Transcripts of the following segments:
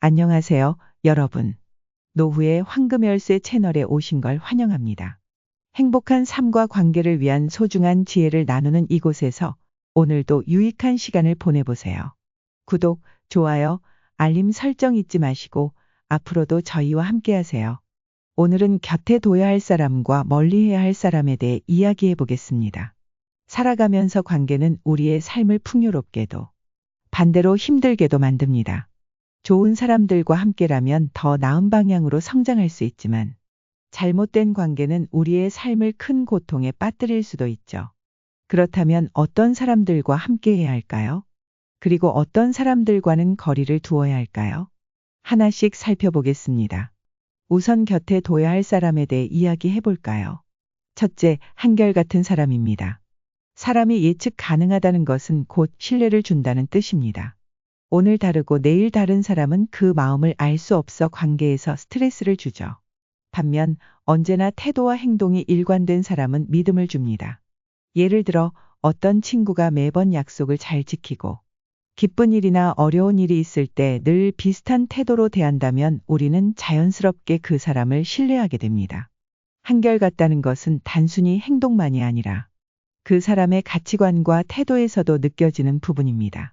안녕하세요, 여러분. 노후의 황금열쇠 채널에 오신 걸 환영합니다. 행복한 삶과 관계를 위한 소중한 지혜를 나누는 이곳에서 오늘도 유익한 시간을 보내보세요. 구독, 좋아요, 알림 설정 잊지 마시고 앞으로도 저희와 함께 하세요. 오늘은 곁에 둬야 할 사람과 멀리해야 할 사람에 대해 이야기해 보겠습니다. 살아가면서 관계는 우리의 삶을 풍요롭게도 반대로 힘들게도 만듭니다. 좋은 사람들과 함께라면 더 나은 방향으로 성장할 수 있지만 잘못된 관계는 우리의 삶을 큰 고통에 빠뜨릴 수도 있죠. 그렇다면 어떤 사람들과 함께해야 할까요? 그리고 어떤 사람들과는 거리를 두어야 할까요? 하나씩 살펴보겠습니다. 우선 곁에 둬야 할 사람에 대해 이야기해 볼까요? 첫째, 한결같은 사람입니다. 사람이 예측 가능하다는 것은 곧 신뢰를 준다는 뜻입니다. 오늘 다르고 내일 다른 사람은 그 마음을 알 수 없어 관계에서 스트레스를 주죠. 반면 언제나 태도와 행동이 일관된 사람은 믿음을 줍니다. 예를 들어 어떤 친구가 매번 약속을 잘 지키고 기쁜 일이나 어려운 일이 있을 때 늘 비슷한 태도로 대한다면 우리는 자연스럽게 그 사람을 신뢰하게 됩니다. 한결같다는 것은 단순히 행동만이 아니라 그 사람의 가치관과 태도에서도 느껴지는 부분입니다.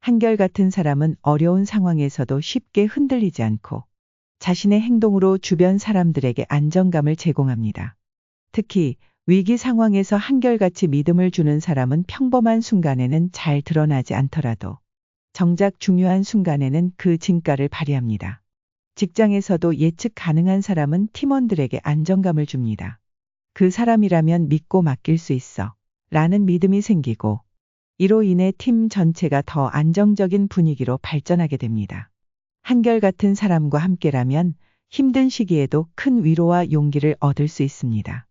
한결같은 사람은 어려운 상황에서도 쉽게 흔들리지 않고 자신의 행동으로 주변 사람들에게 안정감을 제공합니다. 특히 위기 상황에서 한결같이 믿음을 주는 사람은 평범한 순간에는 잘 드러나지 않더라도 정작 중요한 순간에는 그 진가를 발휘합니다. 직장에서도 예측 가능한 사람은 팀원들에게 안정감을 줍니다. 그 사람이라면 믿고 맡길 수 있어 라는 믿음이 생기고 이로 인해 팀 전체가 더 안정적인 분위기로 발전하게 됩니다. 한결같은 사람과 함께라면 힘든 시기에도 큰 위로와 용기를 얻을 수 있습니다.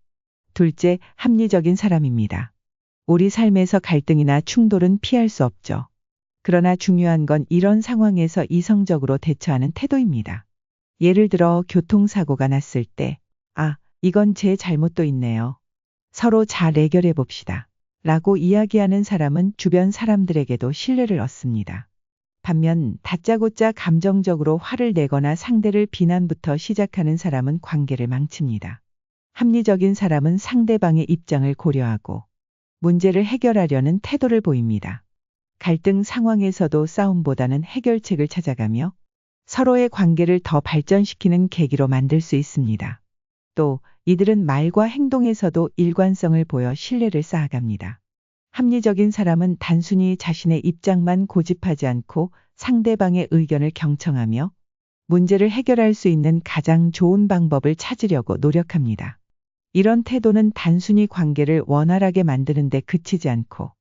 둘째, 합리적인 사람입니다. 우리 삶에서 갈등이나 충돌은 피할 수 없죠. 그러나 중요한 건 이런 상황에서 이성적으로 대처하는 태도입니다. 예를 들어 교통사고가 났을 때, 이건 제 잘못도 있네요. 서로 잘 해결해 봅시다. 라고 이야기하는 사람은 주변 사람들에게도 신뢰를 얻습니다. 반면 다짜고짜 감정적으로 화를 내거나 상대를 비난부터 시작하는 사람은 관계를 망칩니다. 합리적인 사람은 상대방의 입장을 고려하고 문제를 해결하려는 태도를 보입니다. 갈등 상황에서도 싸움보다는 해결책을 찾아가며 서로의 관계를 더 발전시키는 계기로 만들 수 있습니다. 또 이들은 말과 행동에서도 일관성을 보여 신뢰를 쌓아갑니다. 합리적인 사람은 단순히 자신의 입장만 고집하지 않고 상대방의 의견을 경청하며 문제를 해결할 수 있는 가장 좋은 방법을 찾으려고 노력합니다. 이런 태도는 단순히 관계를 원활하게 만드는 데 그치지 않고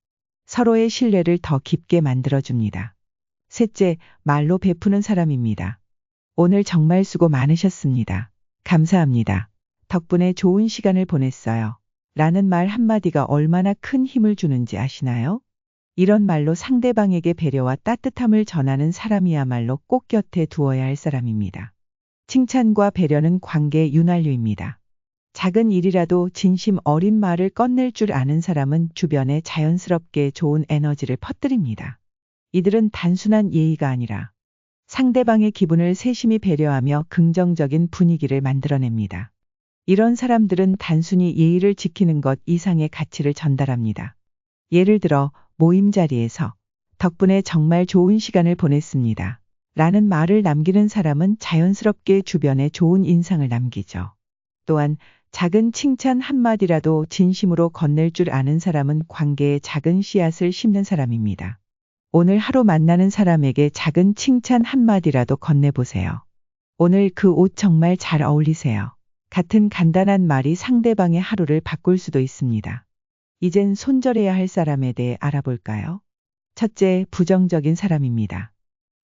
서로의 신뢰를 더 깊게 만들어줍니다. 셋째, 말로 베푸는 사람입니다. 오늘 정말 수고 많으셨습니다. 감사합니다. 덕분에 좋은 시간을 보냈어요. 라는 말 한마디가 얼마나 큰 힘을 주는지 아시나요? 이런 말로 상대방에게 배려와 따뜻함을 전하는 사람이야말로 꼭 곁에 두어야 할 사람입니다. 칭찬과 배려는 관계의 윤활유입니다. 작은 일이라도 진심 어린 말을 꺼낼 줄 아는 사람은 주변에 자연스럽게 좋은 에너지를 퍼뜨립니다. 이들은 단순한 예의가 아니라 상대방의 기분을 세심히 배려하며 긍정적인 분위기를 만들어냅니다. 이런 사람들은 단순히 예의를 지키는 것 이상의 가치를 전달합니다. 예를 들어 모임 자리에서 덕분에 정말 좋은 시간을 보냈습니다. 라는 말을 남기는 사람은 자연스럽게 주변에 좋은 인상을 남기죠. 또한 작은 칭찬 한마디라도 진심으로 건넬 줄 아는 사람은 관계에 작은 씨앗을 심는 사람입니다. 오늘 하루 만나는 사람에게 작은 칭찬 한마디라도 건네보세요. 오늘 그 옷 정말 잘 어울리세요. 같은 간단한 말이 상대방의 하루를 바꿀 수도 있습니다. 이젠 손절해야 할 사람에 대해 알아볼까요? 첫째, 부정적인 사람입니다.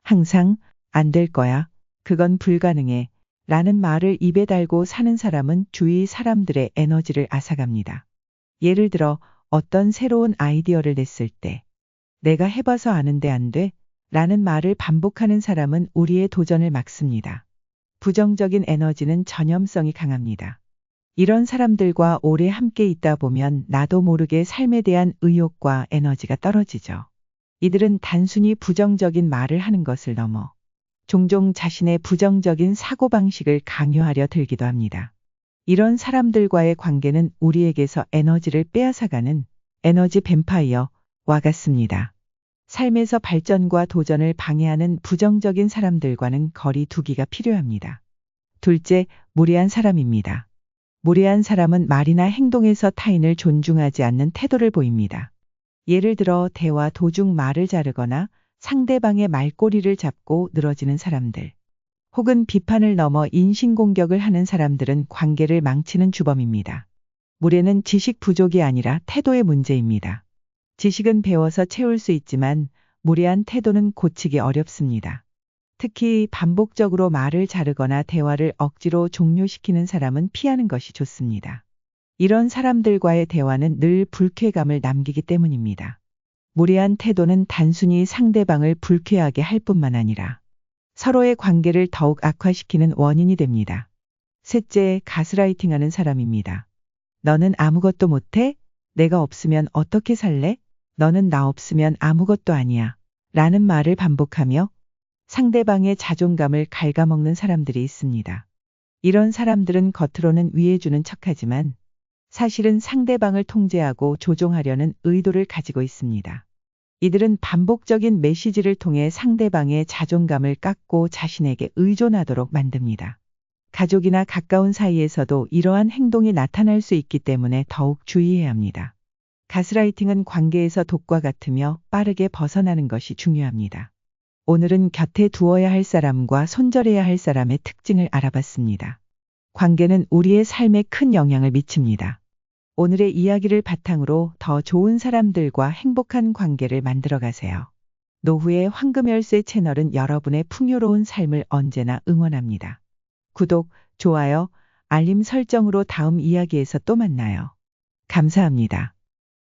항상 안 될 거야. 그건 불가능해. 라는 말을 입에 달고 사는 사람은 주위 사람들의 에너지를 앗아갑니다. 예를 들어 어떤 새로운 아이디어를 냈을 때 내가 해봐서 아는데 안 돼? 라는 말을 반복하는 사람은 우리의 도전을 막습니다. 부정적인 에너지는 전염성이 강합니다. 이런 사람들과 오래 함께 있다 보면 나도 모르게 삶에 대한 의욕과 에너지가 떨어지죠. 이들은 단순히 부정적인 말을 하는 것을 넘어 종종 자신의 부정적인 사고방식을 강요하려 들기도 합니다. 이런 사람들과의 관계는 우리에게서 에너지를 빼앗아가는 에너지 뱀파이어와 같습니다. 삶에서 발전과 도전을 방해하는 부정적인 사람들과는 거리 두기가 필요합니다. 둘째, 무례한 사람입니다. 무례한 사람은 말이나 행동에서 타인을 존중하지 않는 태도를 보입니다. 예를 들어 대화 도중 말을 자르거나 상대방의 말꼬리를 잡고 늘어지는 사람들, 혹은 비판을 넘어 인신공격을 하는 사람들은 관계를 망치는 주범입니다. 무례는 지식 부족이 아니라 태도의 문제입니다. 지식은 배워서 채울 수 있지만 무례한 태도는 고치기 어렵습니다. 특히 반복적으로 말을 자르거나 대화를 억지로 종료시키는 사람은 피하는 것이 좋습니다. 이런 사람들과의 대화는 늘 불쾌감을 남기기 때문입니다. 무례한 태도는 단순히 상대방을 불쾌하게 할 뿐만 아니라 서로의 관계를 더욱 악화시키는 원인이 됩니다. 셋째, 가스라이팅하는 사람입니다. 너는 아무것도 못해? 내가 없으면 어떻게 살래? 너는 나 없으면 아무것도 아니야. 라는 말을 반복하며 상대방의 자존감을 갉아먹는 사람들이 있습니다. 이런 사람들은 겉으로는 위해주는 척하지만 사실은 상대방을 통제하고 조종하려는 의도를 가지고 있습니다. 이들은 반복적인 메시지를 통해 상대방의 자존감을 깎고 자신에게 의존하도록 만듭니다. 가족이나 가까운 사이에서도 이러한 행동이 나타날 수 있기 때문에 더욱 주의해야 합니다. 가스라이팅은 관계에서 독과 같으며 빠르게 벗어나는 것이 중요합니다. 오늘은 곁에 두어야 할 사람과 손절해야 할 사람의 특징을 알아봤습니다. 관계는 우리의 삶에 큰 영향을 미칩니다. 오늘의 이야기를 바탕으로 더 좋은 사람들과 행복한 관계를 만들어 가세요. 노후의 황금열쇠 채널은 여러분의 풍요로운 삶을 언제나 응원합니다. 구독, 좋아요, 알림 설정으로 다음 이야기에서 또 만나요. 감사합니다.